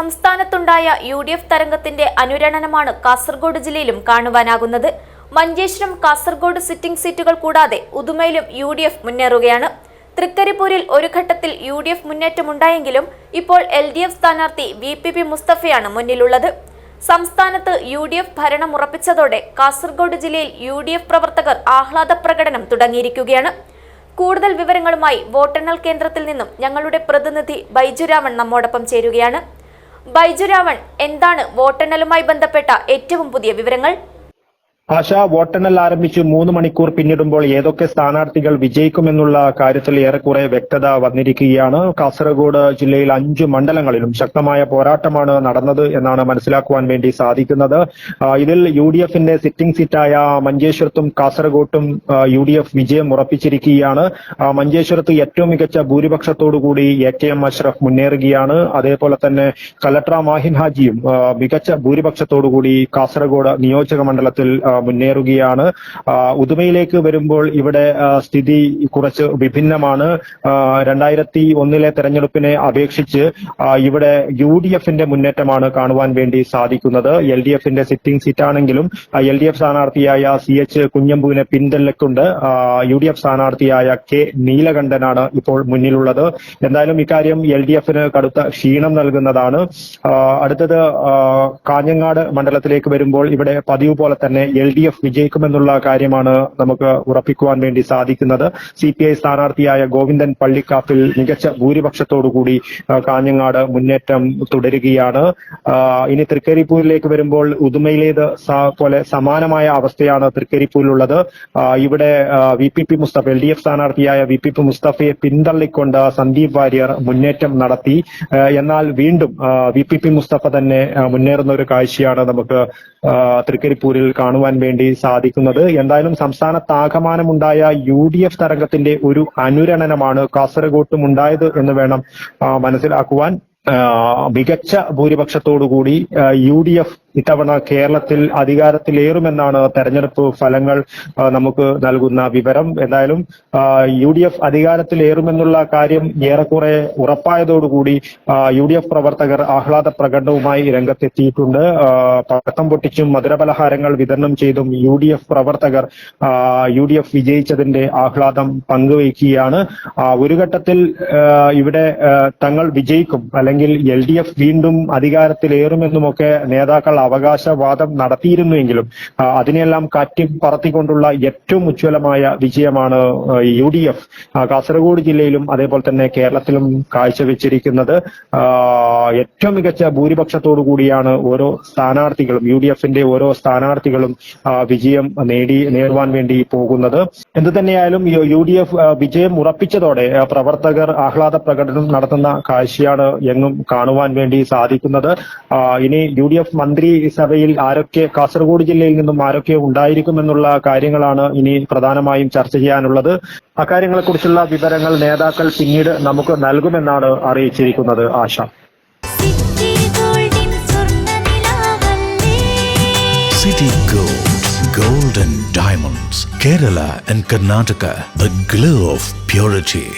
സംസ്ഥാനത്തുണ്ടായ UDF തരംഗത്തിന്റെ അനുരണനമാണ് കാസർഗോഡ് ജില്ലയിലും കാണുവാനാകുന്നത്. Manjeshwaram, Kasaragod sitting സീറ്റുകൾ കൂടാതെ ഉദുമയിലും UDF മുന്നേറുകയാണ്. തൃക്കരിപ്പൂരിൽ ഒരു ഘട്ടത്തിൽ UDF മുന്നേറ്റമുണ്ടായെങ്കിലും ഇപ്പോൾ LDF സ്ഥാനാർത്ഥി VPP മുസ്തഫയാണ് മുന്നിലുള്ളത്. സംസ്ഥാനത്ത് UDF ഭരണം ഉറപ്പിച്ചതോടെ കാസർഗോഡ് ജില്ലയിൽ UDF പ്രവർത്തകർ ആഹ്ലാദ പ്രകടനം തുടങ്ങിയിരിക്കുകയാണ്. കൂടുതൽ വിവരങ്ങളുമായി വോട്ടെണ്ണൽ കേന്ദ്രത്തിൽ നിന്നും ഞങ്ങളുടെ പ്രതിനിധി ബൈജുരാവൺ നമ്മോടൊപ്പം ചേരുകയാണ്. ബൈജുരാവൺ, എന്താണ് വോട്ടെണ്ണലുമായി ബന്ധപ്പെട്ട ഏറ്റവും പുതിയ വിവരങ്ങൾ? ആശ, വോട്ടെണ്ണൽ ആരംഭിച്ച് 3 മണിക്കൂർ പിന്നിടുമ്പോൾ ഏതൊക്കെ സ്ഥാനാർത്ഥികൾ വിജയിക്കുമെന്നുള്ള കാര്യത്തിൽ ഏറെക്കുറെ വ്യക്തത വന്നിരിക്കുകയാണ്. കാസർഗോഡ് ജില്ലയിൽ 5 മണ്ഡലങ്ങളിലും ശക്തമായ പോരാട്ടമാണ് നടന്നത് എന്നാണ് മനസ്സിലാക്കുവാൻ വേണ്ടി സാധിക്കുന്നത്. ഇതിൽ UDFന്റെ സിറ്റിംഗ് സീറ്റായ മഞ്ചേശ്വരത്തും കാസർഗോട്ടും UDF വിജയം ഉറപ്പിച്ചിരിക്കുകയാണ്. മഞ്ചേശ്വരത്ത് ഏറ്റവും മികച്ച ഭൂരിപക്ഷത്തോടുകൂടി AKM അഷ്റഫ് മുന്നേറുകയാണ്. അതേപോലെ തന്നെ കലക്ടർ മാഹിൻ ഹാജിയും മികച്ച ഭൂരിപക്ഷത്തോടുകൂടി കാസർഗോഡ് നിയോജക മണ്ഡലത്തിൽ മുന്നേറുകയാണ്. ഉദുമയിലേക്ക് വരുമ്പോൾ ഇവിടെ സ്ഥിതി കുറച്ച് വിഭിന്നമാണ്. 2001 തെരഞ്ഞെടുപ്പിനെ അപേക്ഷിച്ച് ഇവിടെ UDFന്റെ മുന്നേറ്റമാണ് കാണുവാൻ വേണ്ടി സാധിക്കുന്നത്. LDFന്റെ സിറ്റിംഗ് സീറ്റാണെങ്കിലും LDF സ്ഥാനാർത്ഥിയായ CH കുഞ്ഞമ്പുവിനെ പിന്തള്ളിക്കൊണ്ട് UDF സ്ഥാനാർത്ഥിയായ K നീലകണ്ഠനാണ് ഇപ്പോൾ മുന്നിലുള്ളത്. എന്തായാലും ഇക്കാര്യം LDFന് കടുത്ത ക്ഷീണം നൽകുന്നതാണ്. അടുത്തത് കാഞ്ഞങ്ങാട് മണ്ഡലത്തിലേക്ക് വരുമ്പോൾ ഇവിടെ പതിവ് പോലെ തന്നെ LDF വിജയിക്കുമെന്നുള്ള കാര്യമാണ് നമുക്ക് ഉറപ്പിക്കുവാൻ വേണ്ടി സാധിക്കുന്നത്. CPI സ്ഥാനാർത്ഥിയായ ഗോവിന്ദൻ പള്ളിക്കാപ്പിൽ മികച്ച ഭൂരിപക്ഷത്തോടുകൂടി കാഞ്ഞങ്ങാട് മുന്നേറ്റം തുടരുകയാണ്. ഇനി തൃക്കരിപ്പൂരിലേക്ക് വരുമ്പോൾ ഉദുമയിലേത് പോലെ സമാനമായ അവസ്ഥയാണ് തൃക്കരിപ്പൂരിലുള്ളത്. ഇവിടെ VPP Mustafa, LDF സ്ഥാനാർത്ഥിയായ VPP മുസ്തഫയെ പിന്തള്ളിക്കൊണ്ട് Sandeep Warrier മുന്നേറ്റം നടത്തി. എന്നാൽ വീണ്ടും VPP മുസ്തഫ തന്നെ മുന്നേറുന്ന ഒരു കാഴ്ചയാണ് നമുക്ക് തൃക്കരിപ്പൂരിൽ കാണുവാൻ വേണ്ടി സാധിക്കുന്നത്. എന്തായാലും സംസ്ഥാനത്താകമാനമുണ്ടായ UDF തരംഗത്തിന്റെ ഒരു അനുരണനമാണ് കാസർഗോട്ടും ഉണ്ടായത് എന്ന് വേണം മനസ്സിലാക്കുവാൻ. മികച്ച ഭൂരിപക്ഷത്തോടുകൂടി UDF ഇത്തവണ കേരളത്തിൽ അധികാരത്തിലേറുമെന്നാണ് തെരഞ്ഞെടുപ്പ് ഫലങ്ങൾ നമുക്ക് നൽകുന്ന വിവരം. എന്തായാലും UDF അധികാരത്തിലേറുമെന്നുള്ള കാര്യം ഏറെക്കുറെ ഉറപ്പായതോടുകൂടി UDF പ്രവർത്തകർ ആഹ്ലാദ പ്രകടനവുമായി രംഗത്തെത്തിയിട്ടുണ്ട്. പടക്കം പൊട്ടിച്ചും മധുരപലഹാരങ്ങൾ വിതരണം ചെയ്തും UDF പ്രവർത്തകർ UDF വിജയിച്ചതിന്റെ ആഹ്ലാദം പങ്കുവയ്ക്കുകയാണ്. ഒരു ഘട്ടത്തിൽ ഇവിടെ തങ്ങൾ വിജയിക്കും, അല്ലെങ്കിൽ LDF വീണ്ടും അധികാരത്തിലേറുമെന്നുമൊക്കെ നേതാക്കൾ അവകാശവാദം നടത്തിയിരുന്നുവെങ്കിലും അതിനെല്ലാം കാറ്റി പറത്തിക്കൊണ്ടുള്ള ഏറ്റവും ഉജ്ജ്വലമായ വിജയമാണ് UDF കാസർഗോഡ് ജില്ലയിലും അതേപോലെ തന്നെ കേരളത്തിലും കാഴ്ചവെച്ചിരിക്കുന്നത്. ഏറ്റവും മികച്ച ഭൂരിപക്ഷത്തോടു കൂടിയാണ് ഓരോ സ്ഥാനാർത്ഥികളും, UDFന്റെ ഓരോ സ്ഥാനാർത്ഥികളും വിജയം നേടുവാൻ വേണ്ടി പോകുന്നത്. എന്തു തന്നെയായാലും UDF വിജയം ഉറപ്പിച്ചതോടെ പ്രവർത്തകർ ആഹ്ലാദ പ്രകടനം നടത്തുന്ന കാഴ്ചയാണ് എങ്ങും കാണുവാൻ വേണ്ടി സാധിക്കുന്നത്. ഇനി UDF മന്ത്രിസഭയിൽ ആരൊക്കെ, കാസർഗോഡ് ജില്ലയിൽ നിന്നും ആരൊക്കെ ഉണ്ടായിരിക്കുമെന്നുള്ള കാര്യങ്ങളാണ് ഇനി പ്രധാനമായും ചർച്ച ചെയ്യാനുള്ളത്. അക്കാര്യങ്ങളെക്കുറിച്ചുള്ള വിവരങ്ങൾ നേതാക്കൾ പിന്നീട് നമുക്ക് നൽകുമെന്നാണ് അറിയിച്ചിരിക്കുന്നത്. ആശ. City Gold, Gold and Diamonds, Kerala and Karnataka, the glow of purity.